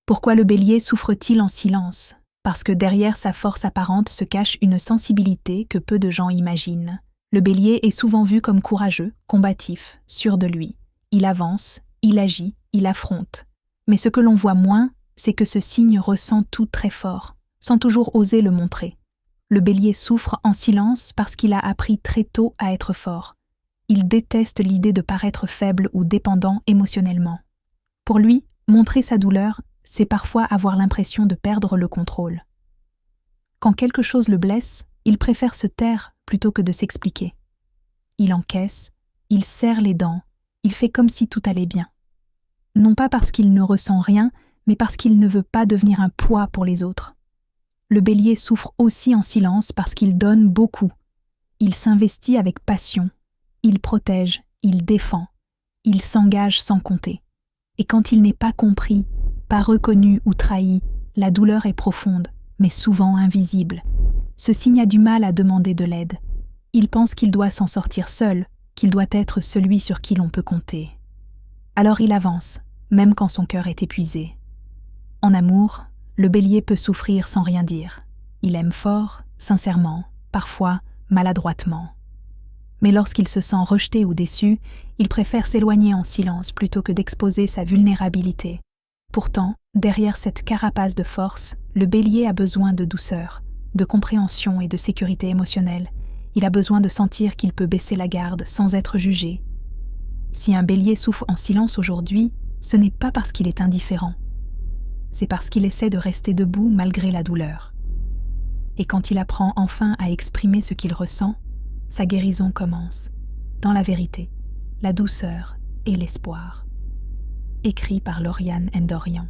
Pourquoi le bélier souffre-t-il en silence? Parce que derrière sa force apparente se cache une sensibilité que peu de gens imaginent. Le bélier est souvent vu comme courageux, combatif, sûr de lui. Il avance, il agit, il affronte. Mais ce que l'on voit moins, c'est que ce signe ressent tout très fort, sans toujours oser le montrer. Le bélier souffre en silence parce qu'il a appris très tôt à être fort. Il déteste l'idée de paraître faible ou dépendant émotionnellement. Pour lui, montrer sa douleur, c'est parfois avoir l'impression de perdre le contrôle. Quand quelque chose le blesse, il préfère se taire plutôt que de s'expliquer. Il encaisse, il serre les dents, il fait comme si tout allait bien. Non pas parce qu'il ne ressent rien, mais parce qu'il ne veut pas devenir un poids pour les autres. Le bélier souffre aussi en silence parce qu'il donne beaucoup. Il s'investit avec passion, il protège, il défend, il s'engage sans compter. Et quand il n'est pas compris, pas reconnu ou trahi, la douleur est profonde, mais souvent invisible. Ce signe a du mal à demander de l'aide. Il pense qu'il doit s'en sortir seul, qu'il doit être celui sur qui l'on peut compter. Alors il avance, même quand son cœur est épuisé. En amour, le bélier peut souffrir sans rien dire. Il aime fort, sincèrement, parfois maladroitement. Mais lorsqu'il se sent rejeté ou déçu, il préfère s'éloigner en silence plutôt que d'exposer sa vulnérabilité. Pourtant, derrière cette carapace de force, le bélier a besoin de douceur, de compréhension et de sécurité émotionnelle. Il a besoin de sentir qu'il peut baisser la garde sans être jugé. Si un bélier souffre en silence aujourd'hui, ce n'est pas parce qu'il est indifférent. C'est parce qu'il essaie de rester debout malgré la douleur. Et quand il apprend enfin à exprimer ce qu'il ressent, sa guérison commence, dans la vérité, la douceur et l'espoir. Écrit par Lauriane Ndorian.